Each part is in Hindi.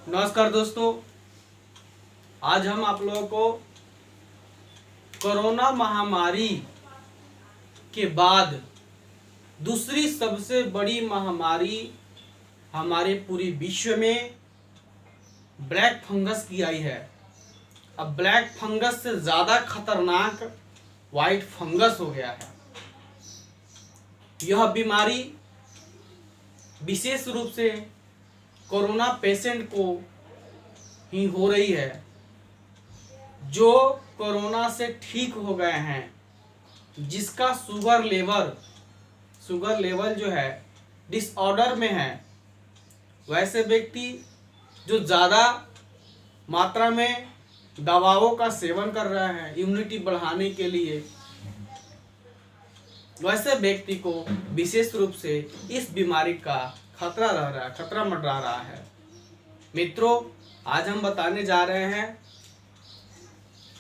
नमस्कार दोस्तों, आज हम आप लोगों को कोरोना महामारी के बाद दूसरी सबसे बड़ी महामारी हमारे पूरी विश्व में ब्लैक फंगस की आई है। अब ब्लैक फंगस से ज़्यादा खतरनाक वाइट फंगस हो गया है। यह बीमारी विशेष रूप से कोरोना पेशेंट को ही हो रही है। जो कोरोना से ठीक हो गए हैं, जिसका शुगर लेवल जो है डिसऑर्डर में है, वैसे व्यक्ति जो ज़्यादा मात्रा में दवाओं का सेवन कर रहे हैं इम्यूनिटी बढ़ाने के लिए, वैसे व्यक्ति को विशेष रूप से इस बीमारी का खतरा मंडरा रहा है। मित्रों, आज हम बताने जा रहे हैं,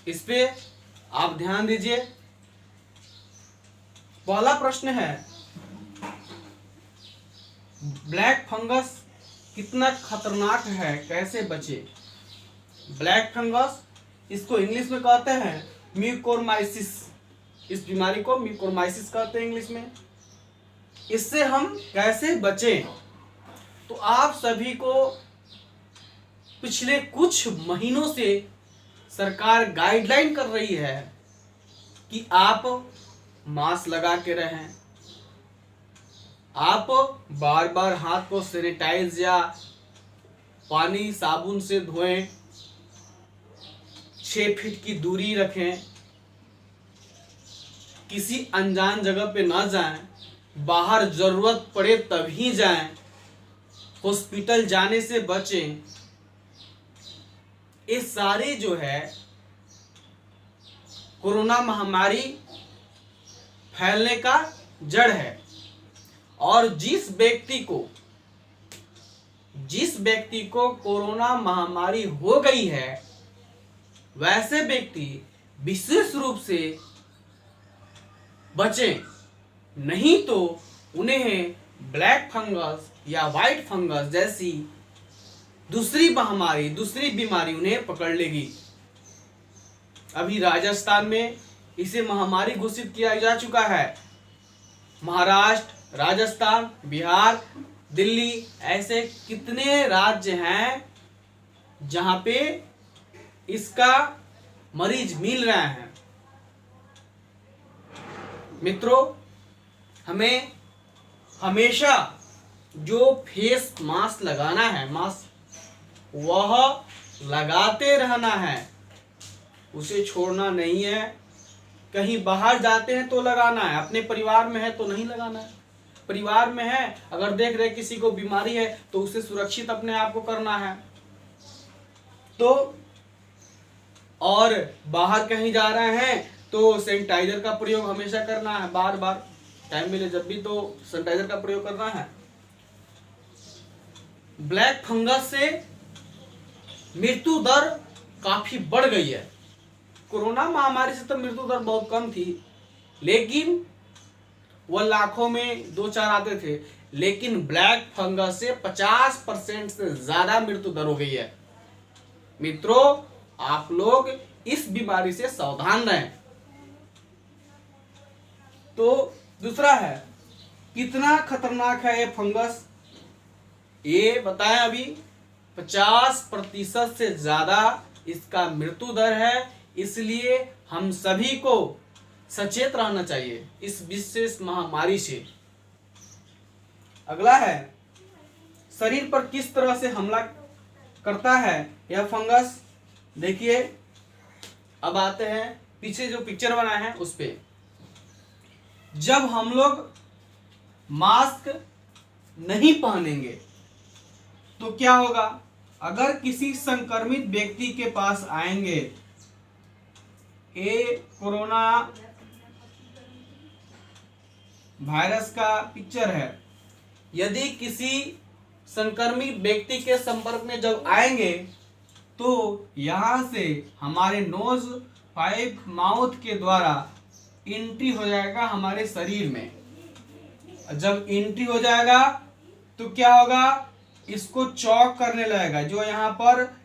इस पे आप ध्यान दीजिए। पहला प्रश्न है, ब्लैक फंगस कितना खतरनाक है, कैसे बचे? ब्लैक फंगस, इसको इंग्लिश में कहते हैं म्यूकोरमाइसिस। इस बीमारी को म्यूकोरमाइसिस कहते हैं इंग्लिश में। इससे हम कैसे बचें? तो आप सभी को पिछले कुछ महीनों से सरकार गाइडलाइन कर रही है कि आप मास्क लगा के रहें, आप बार बार हाथ को सैनिटाइज या पानी साबुन से धोएं, 6 फीट की दूरी रखें, किसी अनजान जगह पे ना जाएं, बाहर जरूरत पड़े तभी जाएं, हॉस्पिटल जाने से बचें। ये सारे जो है कोरोना महामारी फैलने का जड़ है। और जिस व्यक्ति को कोरोना महामारी हो गई है, वैसे व्यक्ति विशेष रूप से बचें, नहीं तो उन्हें ब्लैक फंगस या वाइट फंगस जैसी दूसरी बीमारी उन्हें पकड़ लेगी। अभी राजस्थान में इसे महामारी घोषित किया जा चुका है। महाराष्ट्र, राजस्थान, बिहार, दिल्ली, ऐसे कितने राज्य हैं जहां पे इसका मरीज मिल रहे हैं। मित्रों, हमें हमेशा जो फेस मास्क लगाना है, वह लगाते रहना है, उसे छोड़ना नहीं है। कहीं बाहर जाते हैं तो लगाना है, अपने परिवार में है तो नहीं लगाना है। परिवार में है, अगर देख रहे किसी को बीमारी है तो उसे सुरक्षित अपने आप को करना है। तो और बाहर कहीं जा रहे हैं तो सैनिटाइजर का प्रयोग हमेशा करना है, बार बार टाइम मिले जब भी तो सैनिटाइजर का प्रयोग करना है। ब्लैक फंगस से मृत्यु दर काफी बढ़ गई है। कोरोना महामारी से तो मृत्यु दर बहुत कम थी, लेकिन वह लाखों में 2-4 आते थे। लेकिन ब्लैक फंगस से 50% से ज्यादा मृत्यु दर हो गई है। मित्रों, आप लोग इस बीमारी से सावधान रहें। तो दूसरा है, कितना खतरनाक है ये फंगस, ये बताएं। अभी 50% से ज्यादा इसका मृत्यु दर है, इसलिए हम सभी को सचेत रहना चाहिए इस विशेष महामारी से। अगला है, शरीर पर किस तरह से हमला करता है यह फंगस। देखिए, अब आते हैं पीछे जो पिक्चर बना है उस पे। जब हम लोग मास्क नहीं पहनेंगे तो क्या होगा? अगर किसी संक्रमित व्यक्ति के पास आएंगे, ये कोरोना वायरस का पिक्चर है, यदि किसी संक्रमित व्यक्ति के संपर्क में जब आएंगे तो यहां से हमारे नोज, पाइप, माउथ के द्वारा एंट्री हो जाएगा हमारे शरीर में। जब एंट्री हो जाएगा तो क्या होगा? इसको चौक करने लगेगा, जो यहाँ पर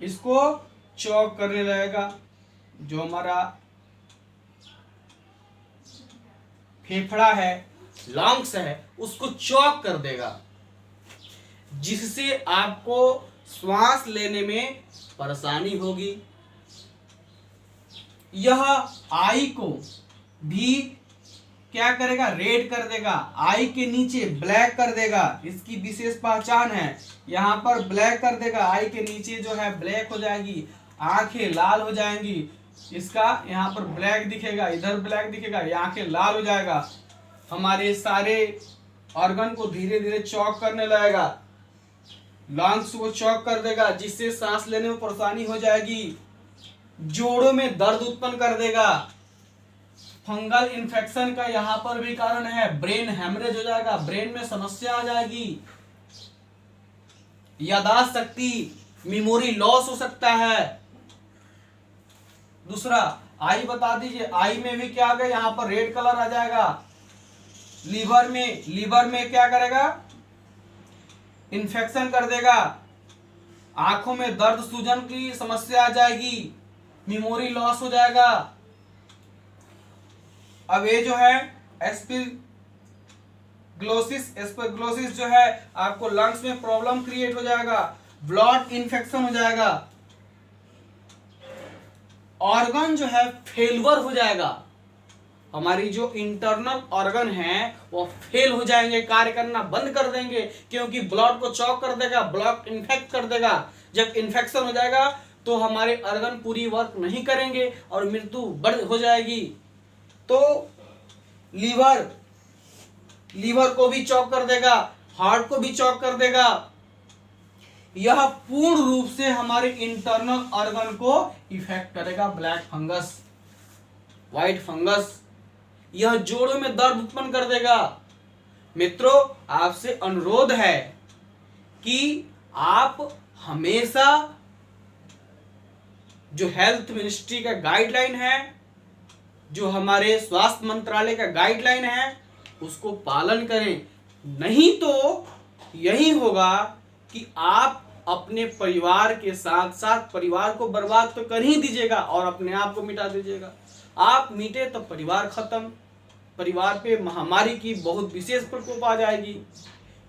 इसको चौक करने लगेगा, जो हमारा फेफड़ा है, लंग्स है, उसको चौक कर देगा, जिससे आपको श्वास लेने में परेशानी होगी। यह आई को भी क्या करेगा, रेड कर देगा, आई के नीचे ब्लैक कर देगा, इसकी विशेष पहचान है। यहाँ पर ब्लैक कर देगा, आई के नीचे जो है ब्लैक हो जाएगी, आंखें लाल हो जाएंगी, इसका यहाँ पर ब्लैक दिखेगा, इधर ब्लैक दिखेगा, ये आंखें लाल हो जाएगा। हमारे सारे ऑर्गन को धीरे धीरे चौक करने लगेगा, लंग्स को चौक कर देगा, जिससे सांस लेने में परेशानी हो जाएगी, जोड़ों में दर्द उत्पन्न कर देगा। फंगल इन्फेक्शन का यहाँ पर भी कारण है, ब्रेन हैमरेज हो जाएगा, ब्रेन में समस्या आ जाएगी, याददाश्त शक्ति, मेमोरी लॉस हो सकता है। दूसरा, आई बता दीजिए, आई में भी क्या आ गया, यहाँ पर रेड कलर आ जाएगा। लीवर में क्या करेगा, इन्फेक्शन कर देगा, आंखों में दर्द सूजन की समस्या आ जाएगी, मेमोरी लॉस हो जाएगा। अब ये जो है एस्परग्लोसिस जो है, आपको लंग्स में प्रॉब्लम क्रिएट हो जाएगा, ब्लड इन्फेक्शन हो जाएगा, ऑर्गन जो है फेलवर हो जाएगा, हमारी जो इंटरनल ऑर्गन है वो फेल हो जाएंगे, कार्य करना बंद कर देंगे, क्योंकि ब्लड को चौक कर देगा, ब्लड इन्फेक्ट कर देगा। जब इन्फेक्शन हो जाएगा तो हमारे ऑर्गन पूरी वर्क नहीं करेंगे और मृत्यु बढ़ हो जाएगी। तो लीवर को भी चौक कर देगा, हार्ट को भी चौक कर देगा। यह पूर्ण रूप से हमारे इंटरनल ऑर्गन को इफेक्ट करेगा। ब्लैक फंगस, व्हाइट फंगस, यह जोड़ों में दर्द उत्पन्न कर देगा। मित्रों, आपसे अनुरोध है कि आप हमेशा जो हेल्थ मिनिस्ट्री का गाइडलाइन है, जो हमारे स्वास्थ्य मंत्रालय का गाइडलाइन है, उसको पालन करें। नहीं तो यही होगा कि आप अपने परिवार के साथ साथ परिवार को बर्बाद तो कर ही दीजिएगा और अपने आप को मिटा दीजिएगा। आप मिटे तो परिवार खत्म, परिवार पे महामारी की बहुत विशेष प्रकोप आ जाएगी।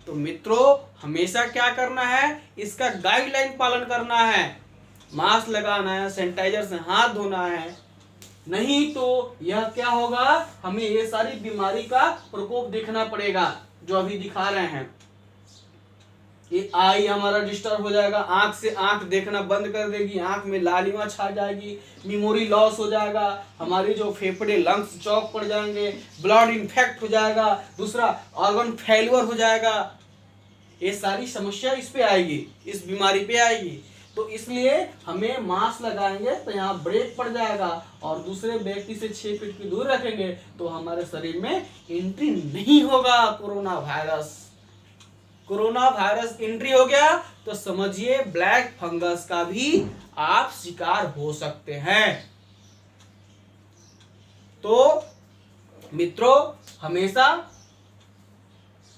तो मित्रों, हमेशा क्या करना है, इसका गाइडलाइन पालन करना है, मास्क लगाना है, सैनिटाइजर से हाथ धोना है। नहीं तो यह क्या होगा, हमें ये सारी बीमारी का प्रकोप देखना पड़ेगा, जो अभी दिखा रहे हैं। ये आई हमारा डिस्टर्ब हो जाएगा, आंख से आंख देखना बंद कर देगी, आंख में लालिमा छा जाएगी, मेमोरी लॉस हो जाएगा, हमारी जो फेफड़े लंग्स चौक पड़ जाएंगे, ब्लड इन्फेक्ट हो जाएगा, दूसरा ऑर्गन फेल्योर हो जाएगा। ये सारी समस्या इस पे आएगी, इस बीमारी पे आएगी। तो इसलिए हमें मास्क लगाएंगे तो यहाँ ब्रेक पड़ जाएगा, और दूसरे व्यक्ति से 6 फीट की दूर रखेंगे तो हमारे शरीर में एंट्री नहीं होगा कोरोना वायरस एंट्री हो गया तो समझिए ब्लैक फंगस का भी आप शिकार हो सकते हैं। तो मित्रों, हमेशा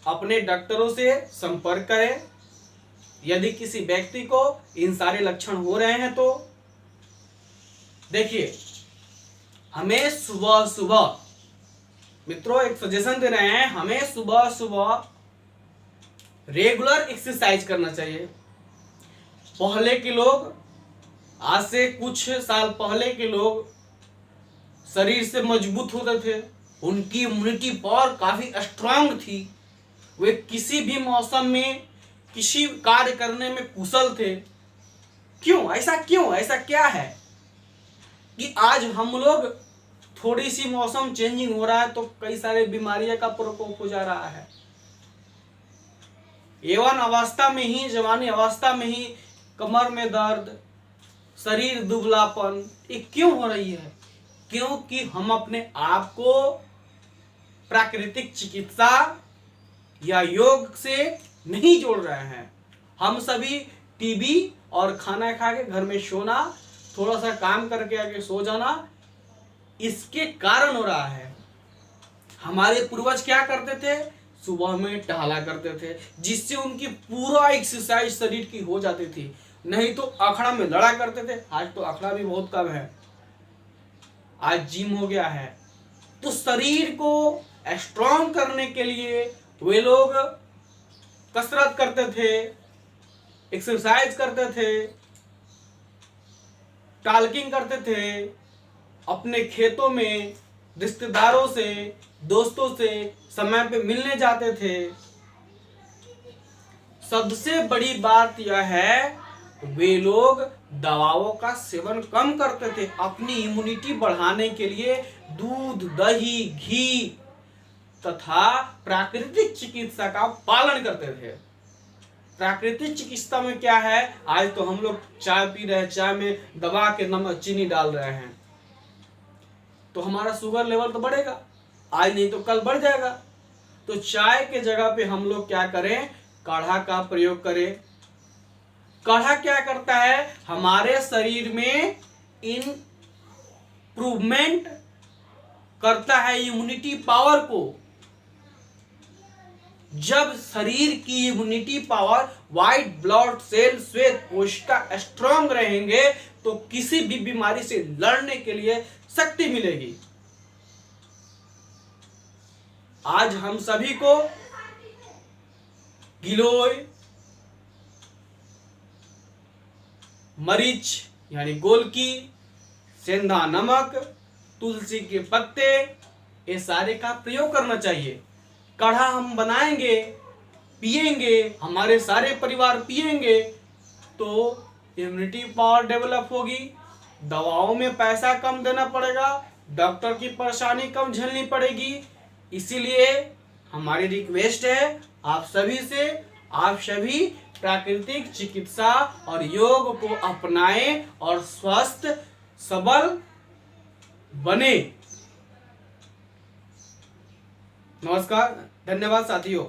अपने डॉक्टरों से संपर्क करें। यदि किसी व्यक्ति को इन सारे लक्षण हो रहे हैं तो देखिए, हमें सुबह सुबह, मित्रों एक सजेशन दे रहे हैं, हमें सुबह सुबह रेगुलर एक्सरसाइज करना चाहिए। पहले के लोग, आज से कुछ साल पहले के लोग शरीर से मजबूत होते थे, उनकी इम्यूनिटी पावर काफी स्ट्रांग थी, वे किसी भी मौसम में किसी कार्य करने में कुशल थे। क्यों ऐसा क्या है कि आज हम लोग थोड़ी सी मौसम चेंजिंग हो रहा है तो कई सारे बीमारियों का प्रकोप हो जा रहा है। यौवन अवस्था में ही, जवानी अवस्था में ही कमर में दर्द, शरीर दुबलापन, ये क्यों हो रही है? क्योंकि हम अपने आप को प्राकृतिक चिकित्सा या योग से नहीं जोड़ रहे हैं। हम सभी टीवी और खाना खा के घर में सोना, थोड़ा सा काम करके आके सो जाना, इसके कारण हो रहा है। हमारे पूर्वज क्या करते थे? सुबह में टहला करते थे, जिससे उनकी पूरा एक्सरसाइज शरीर की हो जाती थी। नहीं तो अखाड़ा में लड़ा करते थे, आज तो अखाड़ा भी बहुत कम है, आज जिम हो गया है। तो शरीर को स्ट्रॉन्ग करने के लिए वे लोग कसरत करते थे, एक्सरसाइज करते थे, टाल्किंग करते थे, अपने खेतों में रिश्तेदारों से, दोस्तों से समय पे मिलने जाते थे। सबसे बड़ी बात यह है, वे लोग दवाओं का सेवन कम करते थे। अपनी इम्यूनिटी बढ़ाने के लिए दूध, दही, घी तथा प्राकृतिक चिकित्सा का पालन करते थे। प्राकृतिक चिकित्सा में क्या है, आज तो हम लोग चाय पी रहे हैं, चाय में दबा के नमक चीनी डाल रहे हैं, तो हमारा शुगर लेवल तो बढ़ेगा, आज नहीं तो कल बढ़ जाएगा। तो चाय के जगह पे हम लोग क्या करें, काढ़ा का प्रयोग करें। काढ़ा क्या करता है, हमारे शरीर में इम्प्रूवमेंट करता है इम्यूनिटी पावर को। जब शरीर की immunity power, white blood cell, श्वेत कोशिका स्ट्रांग रहेंगे तो किसी भी बीमारी से लड़ने के लिए शक्ति मिलेगी। आज हम सभी को गिलोय, मरीच यानी गोलकी, सेंधा नमक, तुलसी के पत्ते, ये सारे का प्रयोग करना चाहिए। काढ़ा हम बनाएंगे, पिएंगे, हमारे सारे परिवार पिएंगे तो इम्यूनिटी पावर डेवलप होगी, दवाओं में पैसा कम देना पड़ेगा, डॉक्टर की परेशानी कम झेलनी पड़ेगी। इसीलिए हमारी रिक्वेस्ट है आप सभी से, आप सभी प्राकृतिक चिकित्सा और योग को अपनाएं और स्वस्थ सबल बने। नमस्कार, धन्यवाद साथियों।